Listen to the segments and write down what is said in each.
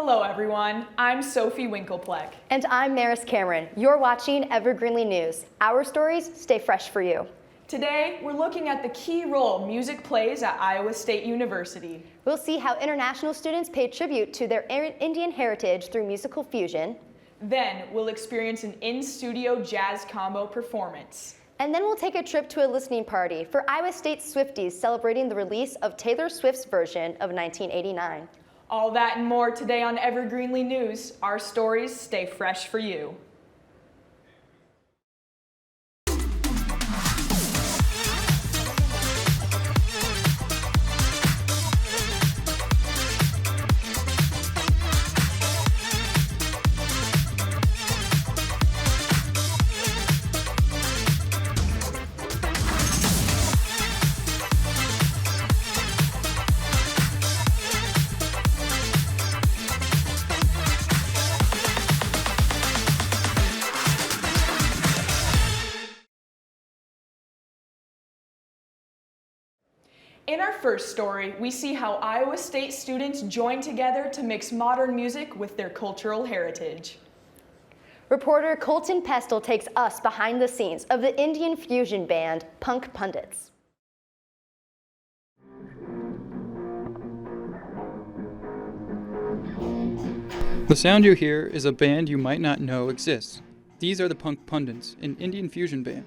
Hello everyone, I'm Sophie Winkelpleck. And I'm Maris Cameron. You're watching EverGreenlee News. Our stories stay fresh for you. Today, we're looking at the key role music plays at Iowa State University. We'll see how international students pay tribute to their Indian heritage through musical fusion. Then, we'll experience an in-studio jazz combo performance. And then we'll take a trip to a listening party for Iowa State Swifties celebrating the release of Taylor Swift's version of 1989. All that and more today on EverGreenlee News. Our stories stay fresh for you. In our first story, we see how Iowa State students join together to mix modern music with their cultural heritage. Reporter Colton Pestel takes us behind the scenes of the Indian fusion band Punditz. The sound you hear is a band you might not know exists. These are the Punditz, an Indian fusion band.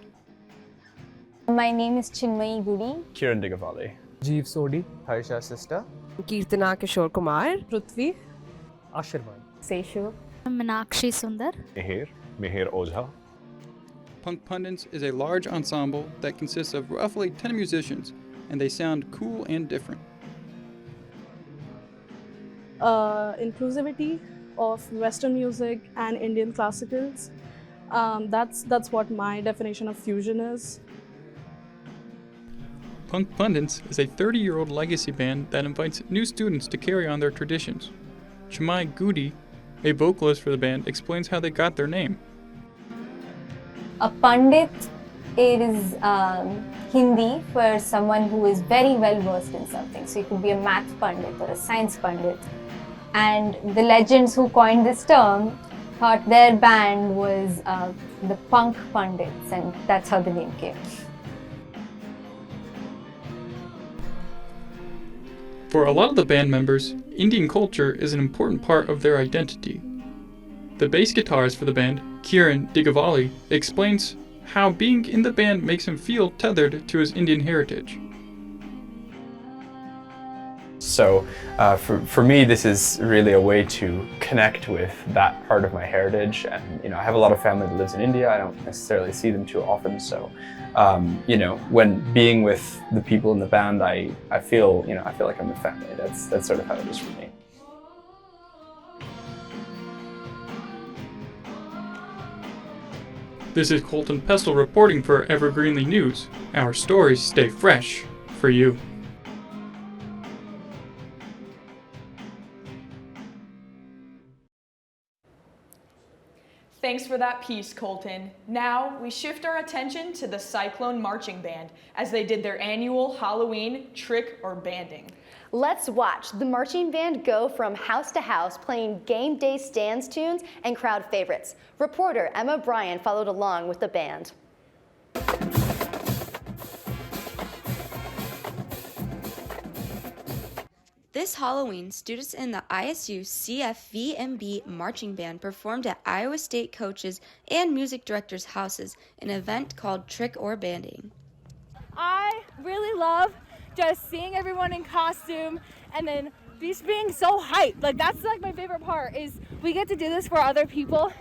My name is Chinmayi Gudi. Kiran Digavali. Jeev Sodhi, Harisha's sister, Kirtana Kishore Kumar, Prithvi, Ashirvan, Seshu, Meenakshi Sundar, Mihir Ojha. Punditz is a large ensemble that consists of roughly 10 musicians, and they sound cool and different. Inclusivity of Western music and Indian classicals. That's what my definition of fusion is. Punditz is a 30-year-old legacy band that invites new students to carry on their traditions. Chinmayi Gudi, a vocalist for the band, explains how they got their name. A Pandit is Hindi for someone who is very well versed in something. So you could be a math Pandit or a science Pandit. And the legends who coined this term thought their band was the punk Pundits, and that's how the name came. For a lot of the band members, Indian culture is an important part of their identity. The bass guitarist for the band, Kiran Digavali, explains how being in the band makes him feel tethered to his Indian heritage. So for me, this is really a way to connect with that part of my heritage. And I have a lot of family that lives in India. I don't necessarily see them too often. So when being with the people in the band, I feel like I'm with family. That's sort of how it is for me. This is Colton Pestel reporting for EverGreenlee News. Our stories stay fresh for you. Thanks for that piece, Colton. Now, we shift our attention to the Cyclone Marching Band as they did their annual Halloween trick or banding. Let's watch the marching band go from house to house playing game day stands tunes and crowd favorites. Reporter Bryan followed along with the band. This Halloween, students in the ISU CFVMB Marching Band performed at Iowa State coaches and music directors' houses in an event called Trick or Banding. I really love just seeing everyone in costume and then just being so hyped. That's my favorite part is we get to do this for other people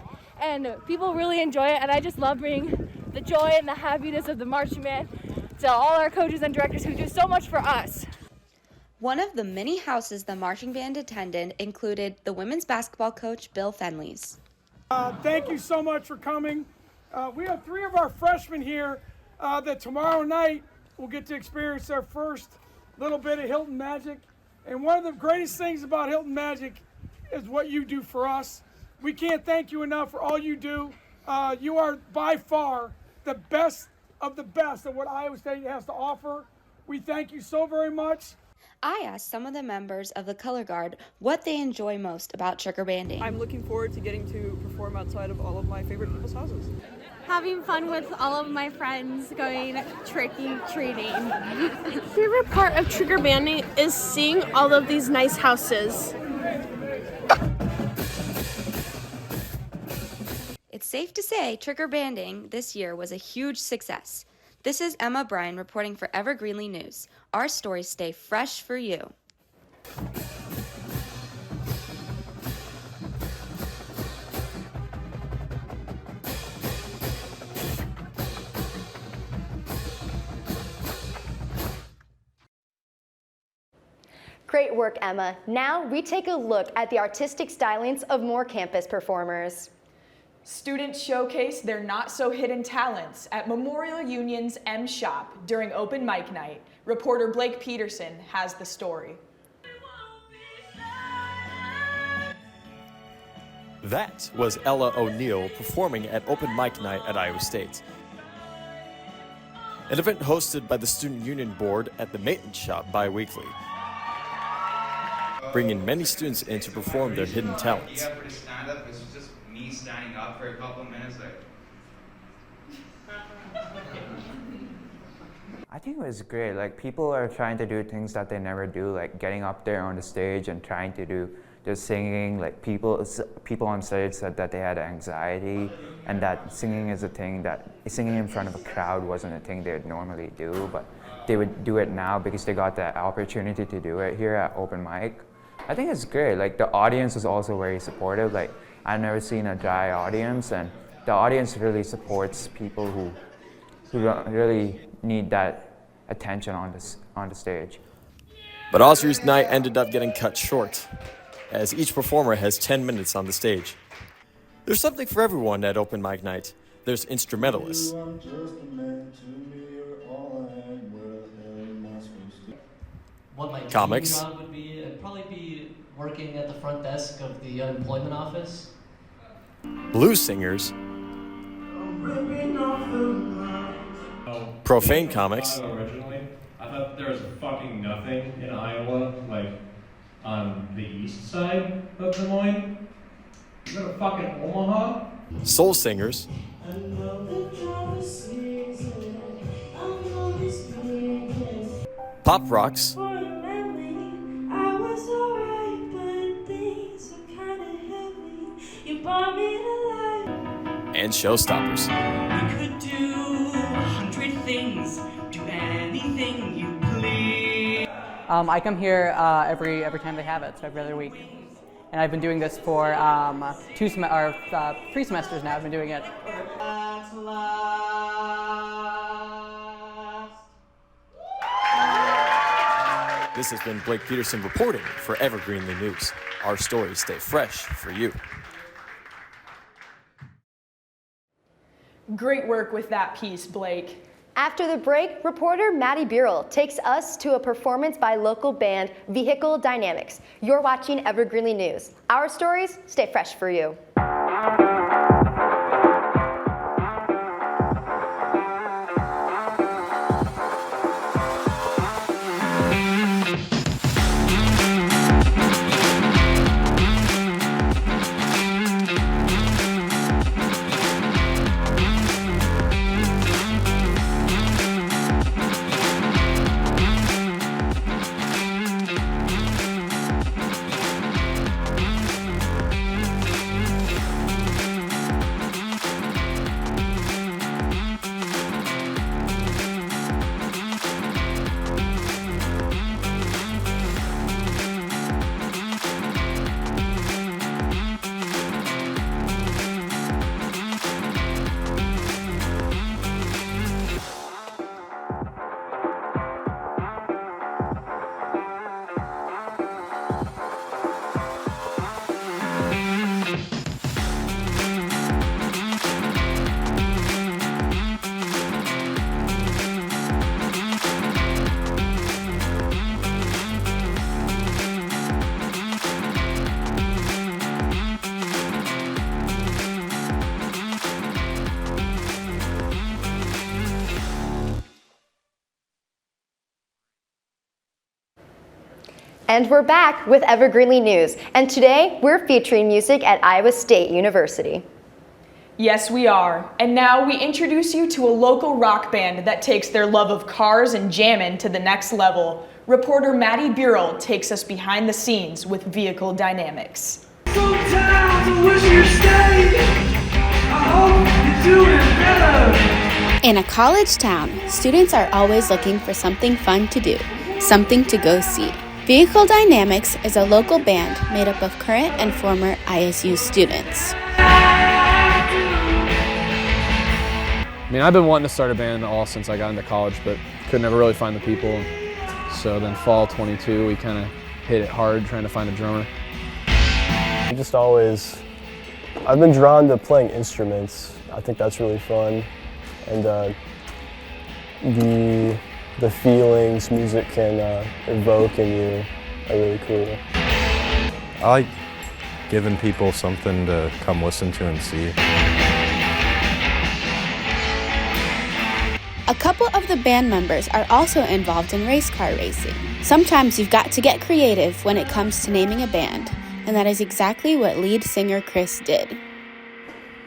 and people really enjoy it, and I just love bringing the joy and the happiness of the marching band to all our coaches and directors who do so much for us. One of the many houses the marching band attended included the women's basketball coach, Bill Fenley's. Thank you so much for coming. We have 3 of our freshmen here that tomorrow night will get to experience their first little bit of Hilton Magic. And one of the greatest things about Hilton Magic is what you do for us. We can't thank you enough for all you do. You are by far the best of what Iowa State has to offer. We thank you so very much. I asked some of the members of the color guard what they enjoy most about trick or banding. I'm looking forward to getting to perform outside of all of my favorite people's houses. Having fun with all of my friends, going trick-or-treating. Favorite part of trick or banding is seeing all of these nice houses. It's safe to say trick or banding this year was a huge success. This is Emma Bryan reporting for EverGreenlee News. Our stories stay fresh for you. Great work, Emma. Now we take a look at the artistic stylings of more campus performers. Students showcase their not-so-hidden talents at Memorial Union's M Shop during open mic night. Reporter Blake Petersen has the story. That was Ella O'Neill performing at open mic night at Iowa State. An event hosted by the Student Union Board at the Maintenance Shop bi-weekly, bringing many students in to perform their hidden talents. Me standing up for a couple of minutes, like. I think it was great. Like, people are trying to do things that they never do, like getting up there on the stage and trying to do just singing. Like, people on stage said that they had anxiety and that singing is a thing that singing in front of a crowd wasn't a thing they would normally do, but they would do it now because they got the opportunity to do it here at open mic. I think it's great. Like, the audience was also very supportive. Like, I've never seen a dry audience, and the audience really supports people who really need that attention on the stage. But Oscar's night ended up getting cut short, as each performer has 10 minutes on the stage. There's something for everyone at open mic night. There's instrumentalists, what my comics, dream job would be, I'd probably be working at the front desk of the unemployment office. blues singers, profane comics, Originally, I thought there was fucking nothing in Iowa, like on the east side of Des Moines. You go to fucking Omaha? soul singers, pop rocks, and showstoppers. You could do 100 things, do anything you please. I come here every time they have it, so every other week. And I've been doing this for 3 semesters now. I've been doing it. This has been Blake Petersen reporting for EverGreenlee News. Our stories stay fresh for you. Great work with that piece, Blake. After the break, reporter Madi Bierl takes us to a performance by local band Vehicle Dynamics. You're watching EverGreenlee News. Our stories stay fresh for you. And we're back with EverGreenlee News, and today we're featuring music at Iowa State University. Yes, we are. And now we introduce you to a local rock band that takes their love of cars and jamming to the next level. Reporter Madi Bierl takes us behind the scenes with vehicle dynamics. Sometimes I wish you'd stay. I hope you're doing better. In a college town, students are always looking for something fun to do, something to go see. Vehicle Dynamics is a local band made up of current and former ISU students. I mean, I've been wanting to start a band all since I got into college, but could never really find the people. So then fall 22, we kind of hit it hard trying to find a drummer. I've been drawn to playing instruments. I think that's really fun. And the feelings music can evoke in you are really cool. I like giving people something to come listen to and see. A couple of the band members are also involved in race car racing. Sometimes you've got to get creative when it comes to naming a band, and that is exactly what lead singer Chris did.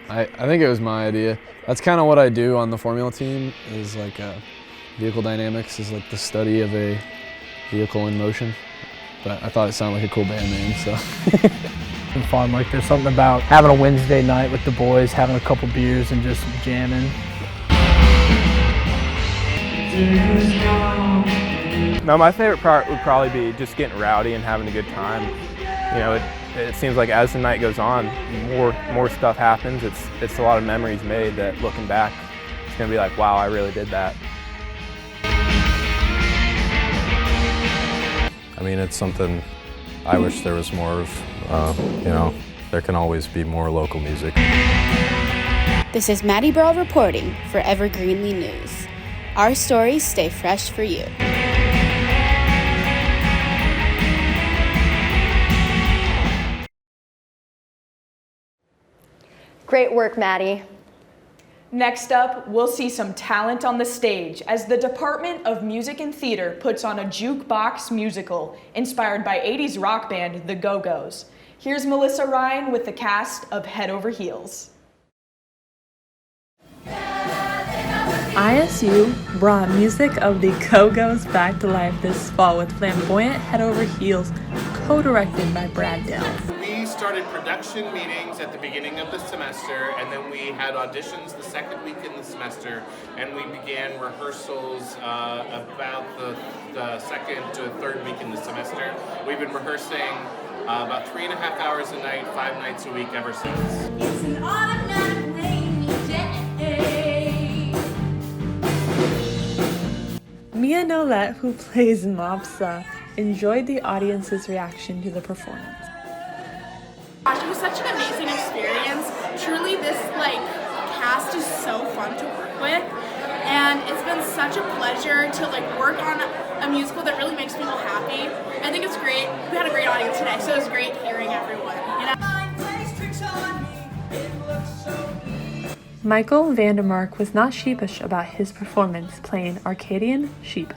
I think it was my idea. That's kind of what I do on the Formula team, is like vehicle dynamics is like the study of a vehicle in motion. But I thought it sounded like a cool band name, so. It's fun, like there's something about having a Wednesday night with the boys, having a couple beers and just jamming. No, my favorite part would probably be just getting rowdy and having a good time. You know, it seems like as the night goes on, more stuff happens. It's a lot of memories made that looking back, it's gonna be like, wow, I really did that. I mean, it's something I wish there was more of. You know, there can always be more local music. This is Madi Bierl reporting for EverGreenlee News. Our stories stay fresh for you. Great work, Madi. Next up, we'll see some talent on the stage as the Department of Music and Theater puts on a jukebox musical inspired by 80s rock band The Go-Go's. Here's Melissa Ryan with the cast of Head Over Heels. ISU brought music of the Go-Go's back to life this fall with flamboyant Head Over Heels, co-directed by Brennan. We started production meetings at the beginning of the semester, and then we had auditions the second week in the semester, and we began rehearsals about the second to third week in the semester. We've been rehearsing about 3.5 hours a night, 5 nights a week ever since. It's an automatic rainy day. Mia Nolette, who plays Mopsa, enjoyed the audience's reaction to the performance. Gosh, it was such an amazing experience. Truly, this cast is so fun to work with, and it's been such a pleasure to work on a musical that really makes people happy. I think it's great. We had a great audience today, so it was great hearing everyone. Michael Vandermark was not sheepish about his performance playing Arcadian Sheep.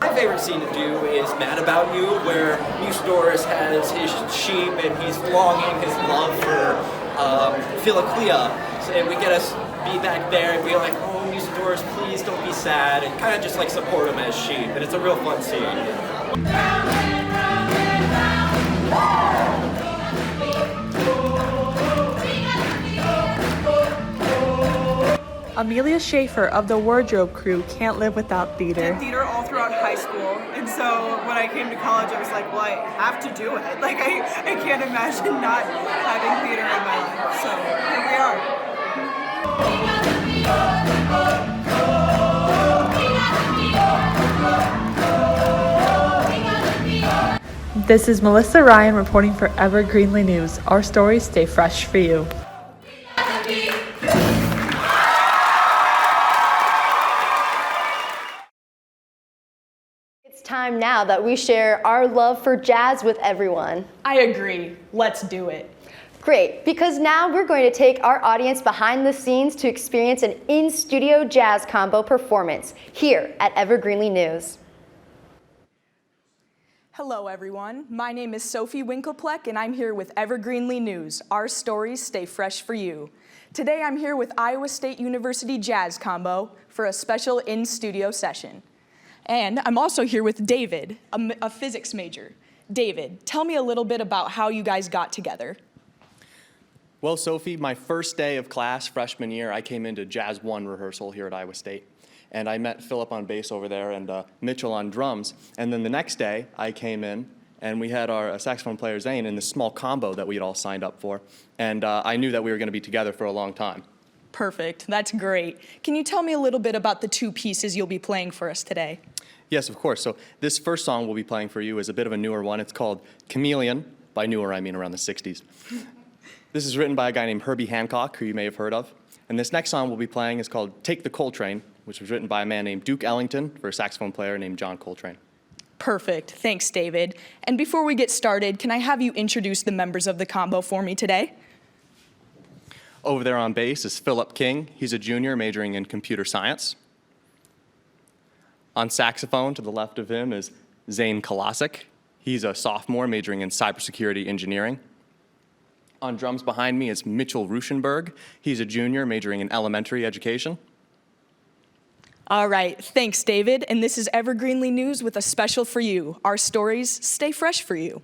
My favorite scene to do is Mad About You, where Musidorus has his sheep and he's longing his love for Philoclea. And we get us be back there and be like, oh, Musidorus, please don't be sad, and kind of just support him as sheep. And it's a real fun scene. Amelia Schaefer of the Wardrobe Crew can't live without theater. I did theater all throughout high school, and so when I came to college, I was like, well, I have to do it. I can't imagine not having theater in my life. So here we are. This is Melissa Ryan reporting for EverGreenlee News. Our stories stay fresh for you. It's time now that we share our love for jazz with everyone. I agree. Let's do it. Great, because now we're going to take our audience behind the scenes to experience an in-studio jazz combo performance here at EverGreenlee News. Hello everyone, my name is Sophie Winkelpleck and I'm here with EverGreenlee News. Our stories stay fresh for you. Today I'm here with Iowa State University Jazz Combo for a special in-studio session. And I'm also here with David, a physics major. David, tell me a little bit about how you guys got together. Well, Sophie, my first day of class, freshman year, I came into Jazz 1 rehearsal here at Iowa State. And I met Philip on bass over there and Mitchell on drums. And then the next day, I came in and we had our saxophone player, Zane, in this small combo that we had all signed up for. And I knew that we were going to be together for a long time. Perfect, that's great. Can you tell me a little bit about the two pieces you'll be playing for us today? Yes, of course. So this first song we'll be playing for you is a bit of a newer one. It's called Chameleon. By newer, I mean around the 60s. This is written by a guy named Herbie Hancock, who you may have heard of. And this next song we'll be playing is called Take the Coltrane, which was written by a man named Duke Ellington for a saxophone player named John Coltrane. Perfect, thanks David. And before we get started, can I have you introduce the members of the combo for me today? Over there on bass is Philip King. He's a junior majoring in computer science. On saxophone to the left of him is Zane Kolosik. He's a sophomore majoring in cybersecurity engineering. On drums behind me is Mitchell Ruschenberg. He's a junior majoring in elementary education. All right, thanks David. And this is EverGreenlee News with a special for you. Our stories stay fresh for you.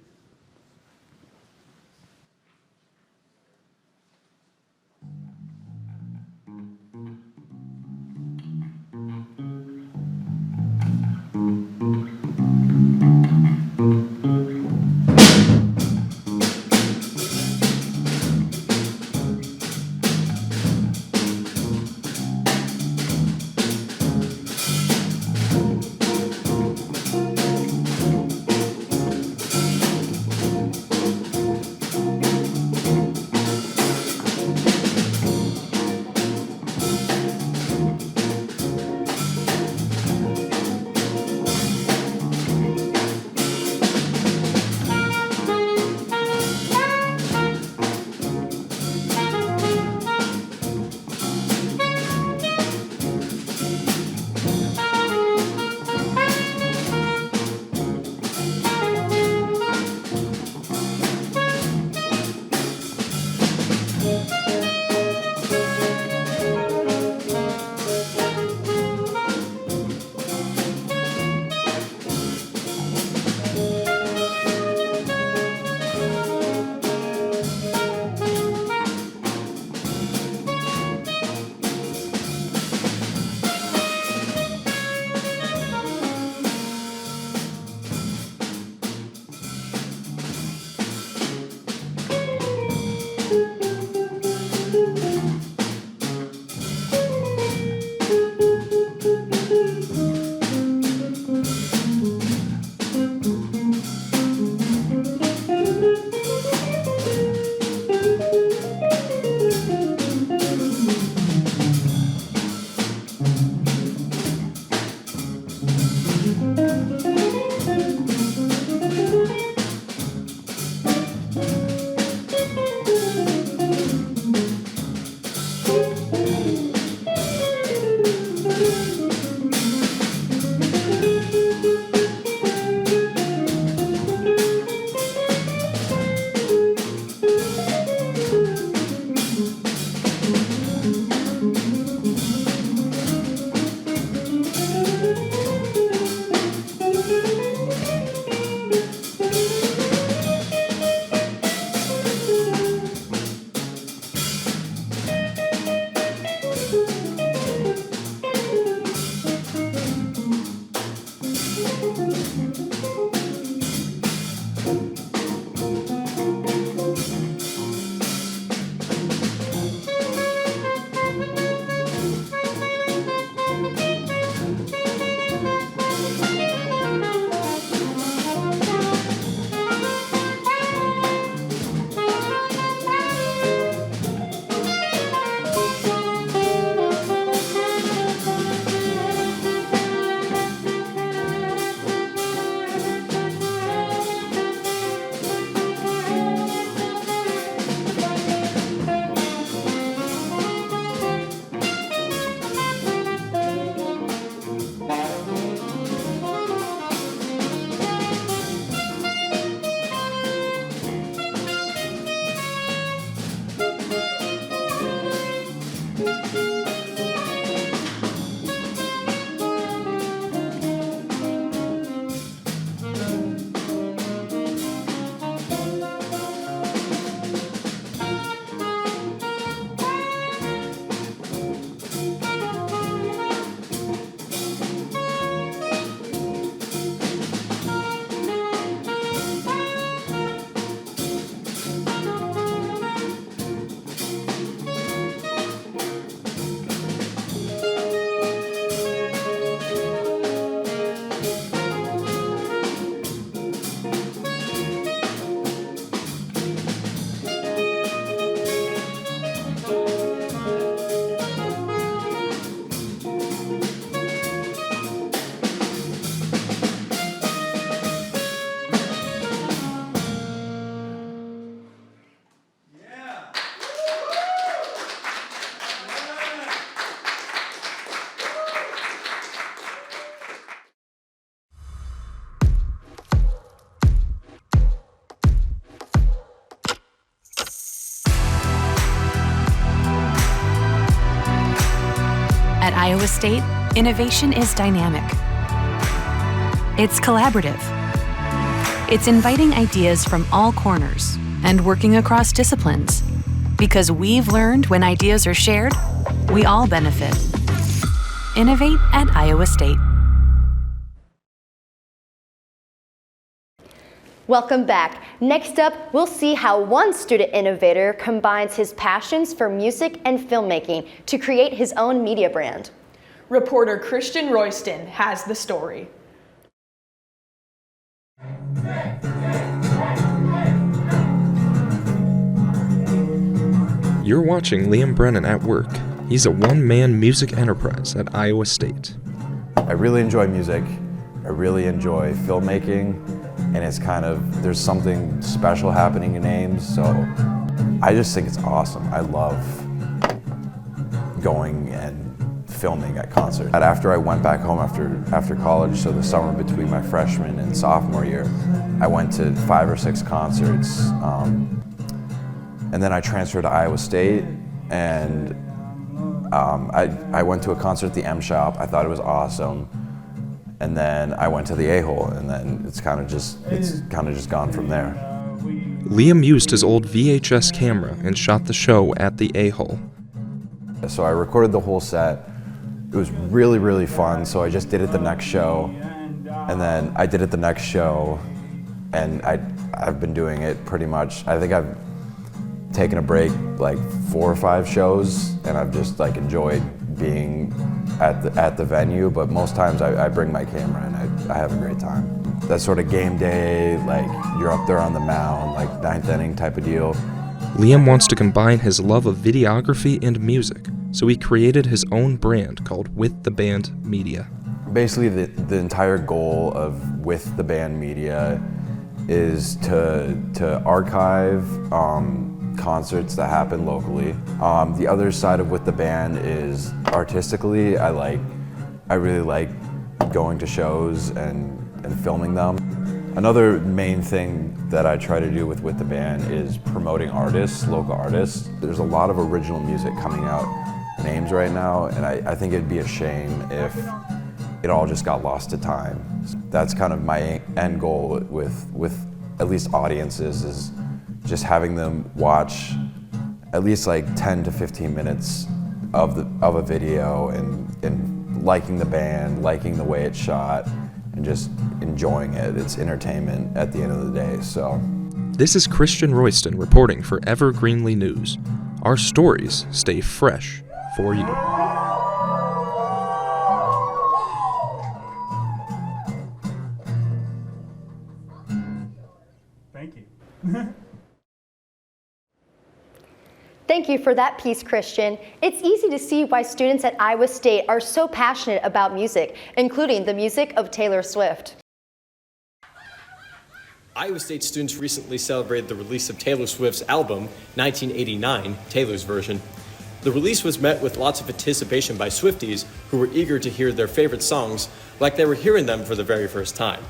Iowa State, innovation is dynamic. It's collaborative. It's inviting ideas from all corners and working across disciplines. Because we've learned when ideas are shared, we all benefit. Innovate at Iowa State. Welcome back. Next up, we'll see how one student innovator combines his passions for music and filmmaking to create his own media brand. Reporter Christian Royston has the story. You're watching Liam Brennan at work. He's a one-man music enterprise at Iowa State. I really enjoy music. I really enjoy filmmaking, and it's kind of, there's something special happening in Ames, so I just think it's awesome. I love going and filming at concerts. After I went back home after college, so the summer between my freshman and sophomore year, I went to 5 or 6 concerts, and then I transferred to Iowa State, and I went to a concert at the M Shop. I thought it was awesome. And then I went to the A-Hole, and then it's kind of just gone from there. Liam used his old VHS camera and shot the show at the A-Hole. So I recorded the whole set. It was really, really fun, so I just did it the next show. And then I did it the next show, and I've been doing it pretty much. I think I've taken a break like 4 or 5 shows, and I've just like enjoyed being at the venue, but most times I bring my camera and I have a great time. That sort of game day, like you're up there on the mound, like 9th inning type of deal. Liam wants to combine his love of videography and music, so he created his own brand called With the Band Media. Basically, the entire goal of With the Band Media is to archive concerts that happen locally. The other side of With the Band is artistically, I really like going to shows and filming them. Another main thing that I try to do with the Band is promoting artists, local artists. There's a lot of original music coming out in Ames right now, and I think it'd be a shame if it all just got lost to time. That's kind of my end goal with at least audiences, is just having them watch at least like 10 to 15 minutes of a video and liking the band, liking the way it's shot, and just enjoying it. It's entertainment at the end of the day, so. This is Christian Royston reporting for EverGreenlee News. Our stories stay fresh for you. Thank you. Thank you for that piece, Christian. It's easy to see why students at Iowa State are so passionate about music, including the music of Taylor Swift. Iowa State students recently celebrated the release of Taylor Swift's album, 1989, Taylor's version. The release was met with lots of anticipation by Swifties who were eager to hear their favorite songs like they were hearing them for the very first time.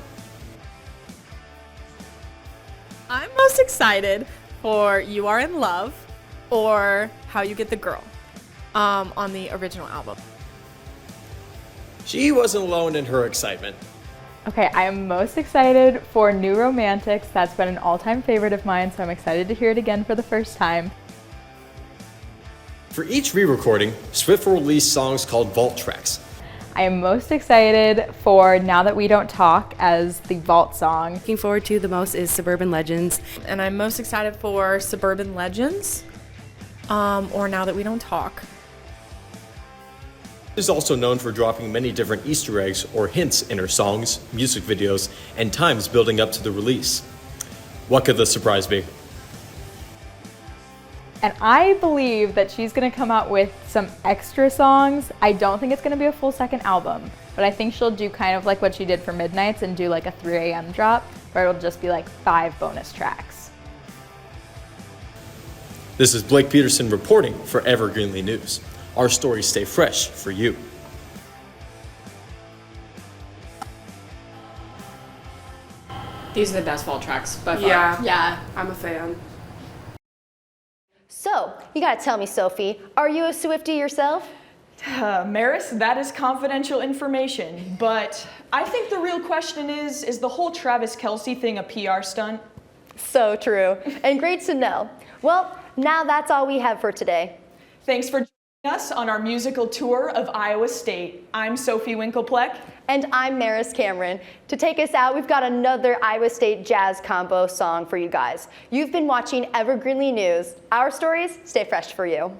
I'm most excited for You Are in Love or How You Get the Girl on the original album. She wasn't alone in her excitement. Okay, I am most excited for New Romantics. That's been an all-time favorite of mine, so I'm excited to hear it again for the first time. For each re-recording, Swift will release songs called vault tracks. I am most excited for Now That We Don't Talk as the vault song. Looking forward to the most is Suburban Legends. And I'm most excited for Suburban Legends or Now That We Don't Talk. She is also known for dropping many different Easter eggs or hints in her songs, music videos, and times building up to the release. What could the surprise be? And I believe that she's gonna come out with some extra songs. I don't think it's gonna be a full second album, but I think she'll do kind of like what she did for Midnights and do like a 3 a.m. drop, where it'll just be like 5 bonus tracks. This is Blake Petersen reporting for EverGreenlee News. Our stories stay fresh for you. These are the best vault tracks by far. Yeah, I'm a fan. So, you gotta tell me, Sophie, are you a Swiftie yourself? Maris, that is confidential information, but I think the real question is the whole Travis Kelce thing a PR stunt? So true, and great to know. Well, now that's all we have for today. Thanks for joining us on our musical tour of Iowa State. I'm Sophie Winkelpleck. And I'm Maris Cameron. To take us out, we've got another Iowa State jazz combo song for you guys. You've been watching EverGreenlee News. Our stories stay fresh for you.